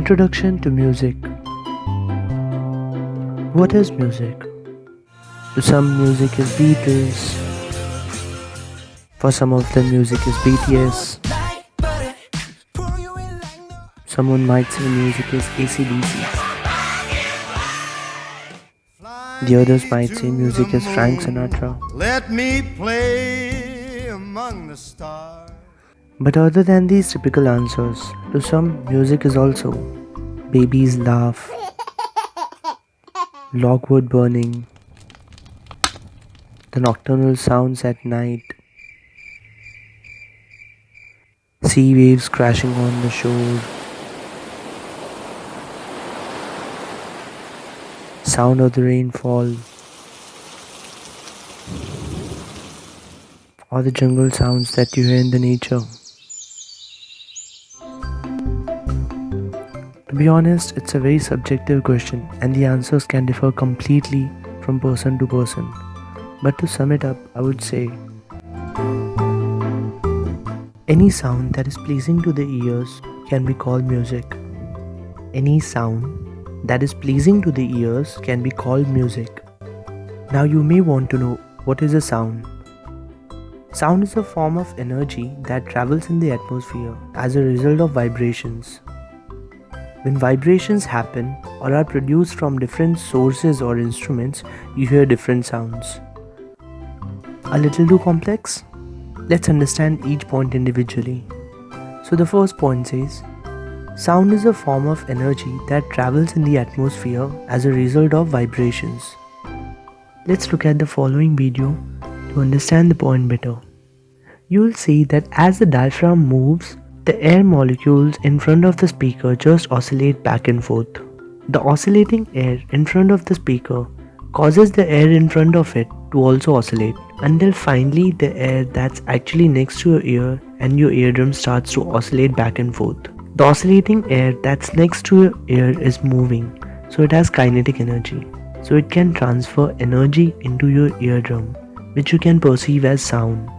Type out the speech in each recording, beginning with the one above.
Introduction to music. What is music? To some, music is Beatles. For some of them, music is BTS. Someone might say music is AC/DC. The others might say music is Frank Sinatra. Let me play among the stars. But other than these typical answers, to some, music is also babies laugh, logwood burning, the nocturnal sounds at night, sea waves crashing on the shore, sound of the rainfall, or the jungle sounds that you hear in the nature. To be honest, it's a very subjective question and the answers can differ completely from person to person. But to sum it up, I would say any sound that is pleasing to the ears can be called music. Any sound that is pleasing to the ears can be called music. Now you may want to know, what is a sound? Sound is a form of energy that travels in the atmosphere as a result of vibrations. When vibrations happen or are produced from different sources or instruments, you hear different sounds. A little too complex? Let's understand each point individually. So the first point says, sound is a form of energy that travels in the atmosphere as a result of vibrations. Let's look at the following video to understand the point better. You will see that as the diaphragm moves, the air molecules in front of the speaker just oscillate back and forth. The oscillating air in front of the speaker causes the air in front of it to also oscillate until finally the air that's actually next to your ear and your eardrum starts to oscillate back and forth. The oscillating air that's next to your ear is moving, so it has kinetic energy. So it can transfer energy into your eardrum, which you can perceive as sound.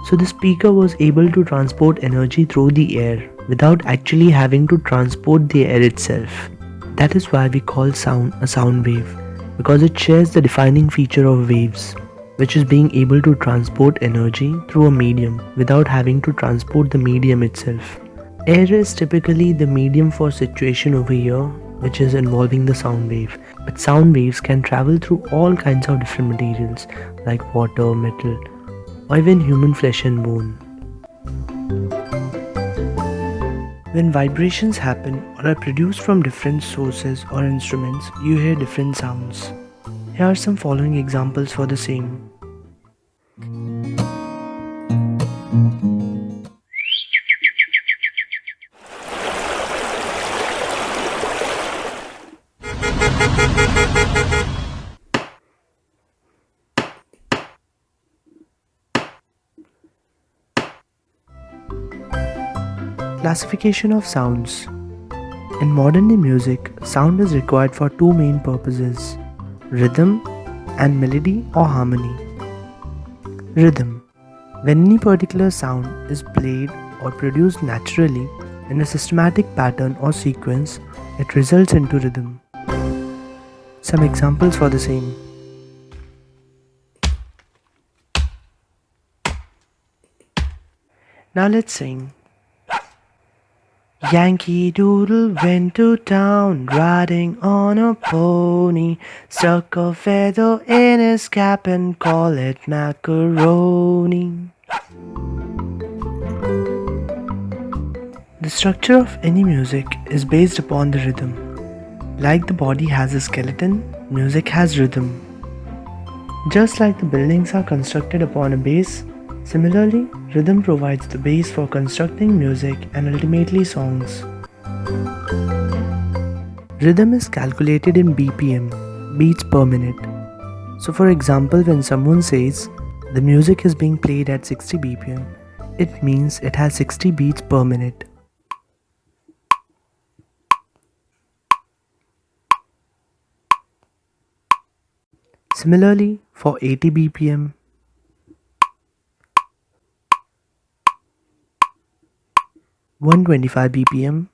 So the speaker was able to transport energy through the air without actually having to transport the air itself. That is why we call sound a sound wave, because it shares the defining feature of waves, which is being able to transport energy through a medium without having to transport the medium itself. Air is typically the medium for situation over here, which is involving the sound wave. But sound waves can travel through all kinds of different materials like water, metal, or even human flesh and bone. When vibrations happen or are produced from different sources or instruments, you hear different sounds. Here are some following examples for the same. Classification of sounds. In modern day music, sound is required for two main purposes: rhythm and melody or harmony. Rhythm. When any particular sound is played or produced naturally in a systematic pattern or sequence, it results into rhythm. Some examples for the same. Now let's sing. Yankee Doodle went to town, riding on a pony, stuck a feather in his cap and called it macaroni. The structure of any music is based upon the rhythm. Like the body has a skeleton, music has rhythm. Just like the buildings are constructed upon a base, similarly, rhythm provides the base for constructing music and ultimately songs. Rhythm is calculated in BPM, beats per minute. So for example, when someone says the music is being played at 60 BPM, it means it has 60 beats per minute. Similarly, for 80 BPM, 125 BPM,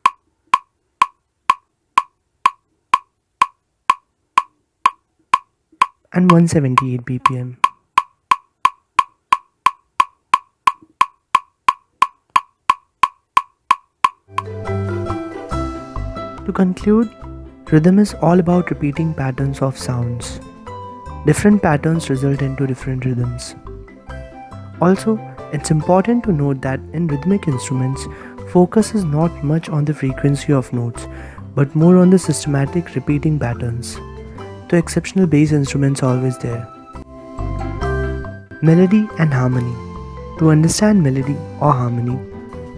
and 178 BPM. To conclude, rhythm is all about repeating patterns of sounds. Different patterns result into different rhythms. Also, it's important to note that in rhythmic instruments, focus is not much on the frequency of notes, but more on the systematic repeating patterns. The exceptional bass instruments are always there. Melody and harmony. To understand melody or harmony,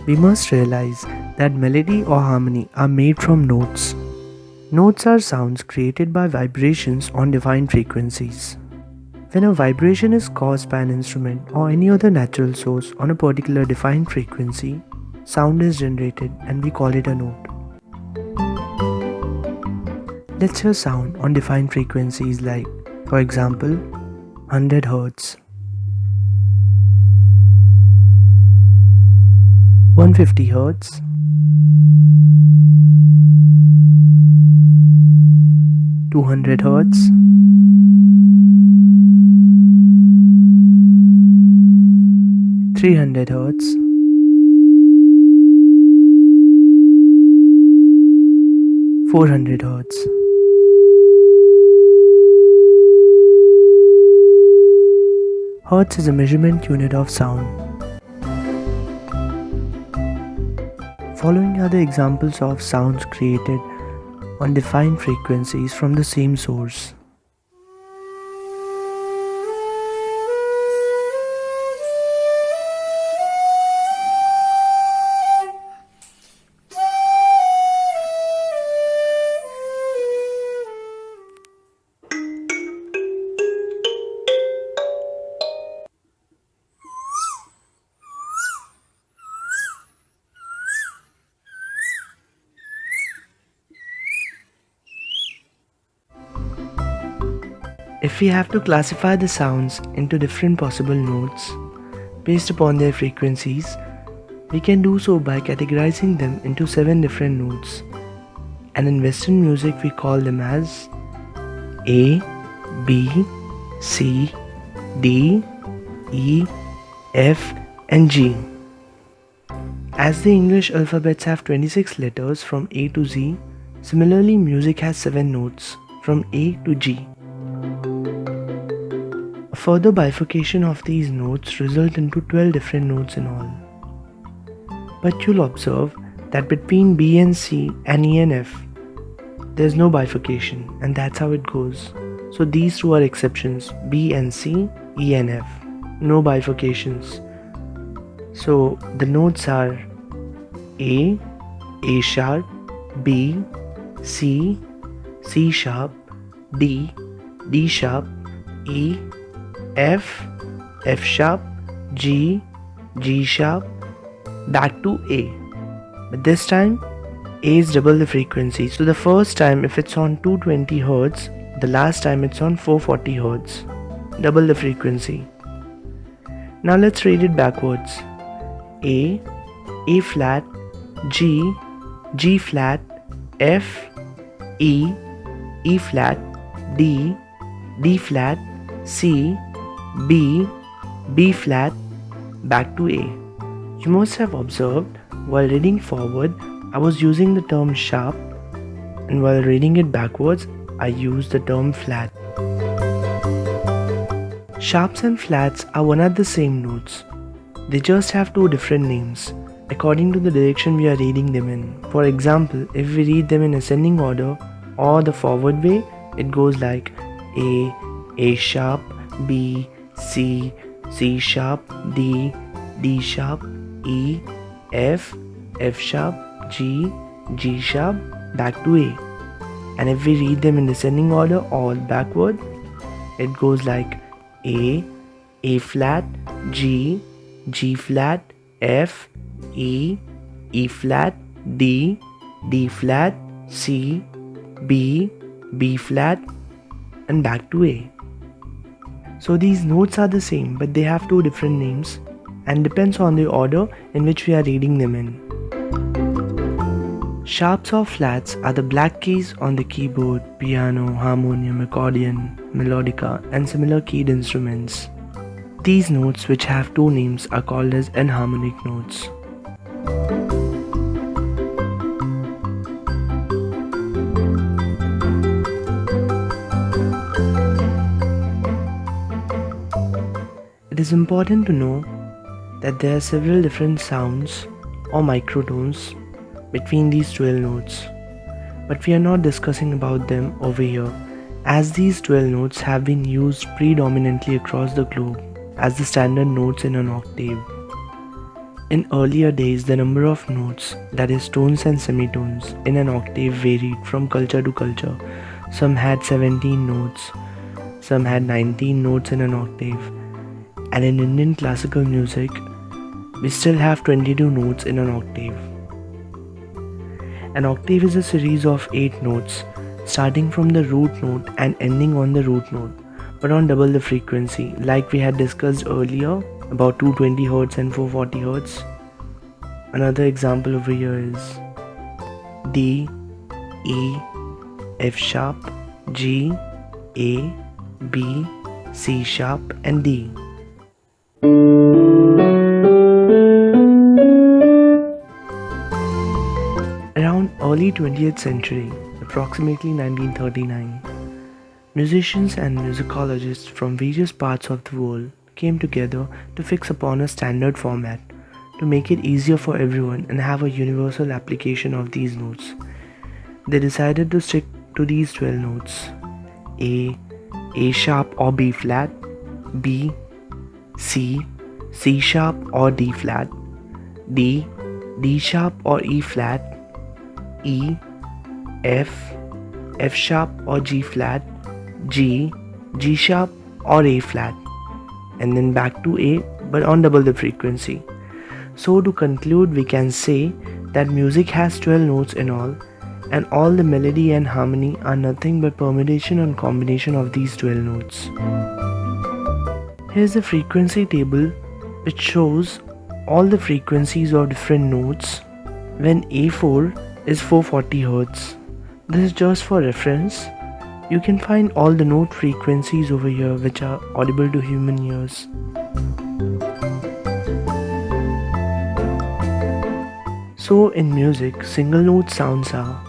we must realize that melody or harmony are made from notes. Notes are sounds created by vibrations on defined frequencies. When a vibration is caused by an instrument or any other natural source on a particular defined frequency, sound is generated and we call it a note. Let's hear sound on defined frequencies like, for example, 100 Hz, 150 Hz, 200 Hz, 300 Hz, 400 Hz. Hertz is a measurement unit of sound. Following are the examples of sounds created on defined frequencies from the same source. If we have to classify the sounds into different possible notes based upon their frequencies, we can do so by categorizing them into 7 different notes. And in Western music we call them as A, B, C, D, E, F and G. As the English alphabets have 26 letters from A to Z, similarly music has 7 notes from A to G. A further bifurcation of these notes result into 12 different notes in all. But you'll observe that between B and C and E and F, there's no bifurcation, and that's how it goes. So these two are exceptions, B and C, E and F. No bifurcations. So the notes are A, A sharp, B, C, C sharp, D, D sharp, E, F, F sharp, G, G sharp, back to A. But this time A is double the frequency. So the first time if it's on 220 Hz, the last time it's on 440 Hz. Double the frequency. Now let's read it backwards. A, A flat, G, G flat, F, E, E flat, D, D flat, C, B, B flat, back to A. You must have observed while reading forward I was using the term sharp, and while reading it backwards I used the term flat. Sharps and flats are one and the same notes. They just have two different names according to the direction we are reading them in. For example, if we read them in ascending order or the forward way, it goes like A, A sharp, B, C, C sharp, D, D sharp, E, F, F sharp, G, G sharp, back to A. And if we read them in descending order or backward, it goes like A, A flat, G, G flat, F, E, E flat, D, D flat, C, B, B flat, and back to A. So these notes are the same, but they have two different names and depends on the order in which we are reading them in. Sharps or flats are the black keys on the keyboard, piano, harmonium, accordion, melodica, and similar keyed instruments. These notes, which have two names, are called as enharmonic notes. It is important to know that there are several different sounds or microtones between these 12 notes, but we are not discussing about them over here, as these 12 notes have been used predominantly across the globe as the standard notes in an octave. In earlier days, the number of notes, that is tones and semitones, in an octave varied from culture to culture. Some had 17 notes, some had 19 notes in an octave, and in Indian classical music, we still have 22 notes in an octave. An octave is a series of 8 notes, starting from the root note and ending on the root note, but on double the frequency, like we had discussed earlier about 220 Hz and 440 Hz. Another example over here is D, E, F sharp, G, A, B, C sharp, and D. Around early 20th century, approximately 1939, musicians and musicologists from various parts of the world came together to fix upon a standard format to make it easier for everyone and have a universal application of these notes. They decided to stick to these 12 notes: A sharp or B flat, B, C, C sharp or D flat, D, D sharp or E flat, E, F, F sharp or G flat, G, G sharp or A flat, and then back to A but on double the frequency. So to conclude, we can say that music has 12 notes in all, and all the melody and harmony are nothing but permutation and combination of these 12 notes. Here's the frequency table which shows all the frequencies of different notes when A4 is 440 Hz. This is just for reference. You can find all the note frequencies over here which are audible to human ears. So in music, single note sounds are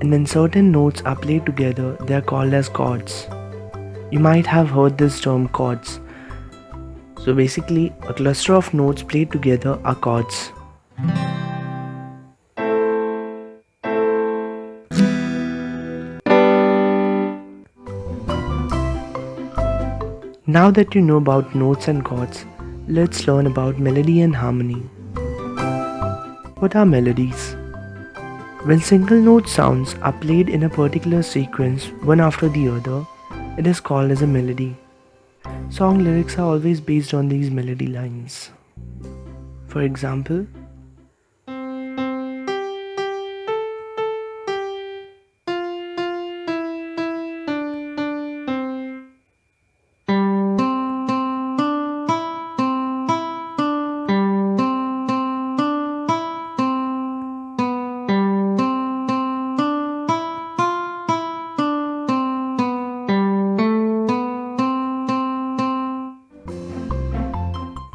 and when certain notes are played together, they are called as chords. You might have heard this term chords. So basically, a cluster of notes played together are chords. Now that you know about notes and chords, let's learn about melody and harmony. What are melodies? When single note sounds are played in a particular sequence, one after the other, it is called as a melody. Song lyrics are always based on these melody lines. For example,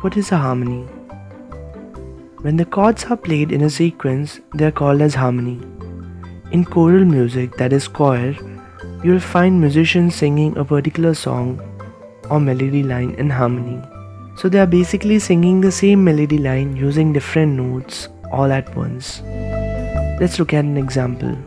what is a harmony? When the chords are played in a sequence, they are called as harmony. In choral music, that is choir, you will find musicians singing a particular song or melody line in harmony. So they are basically singing the same melody line using different notes all at once. Let's look at an example.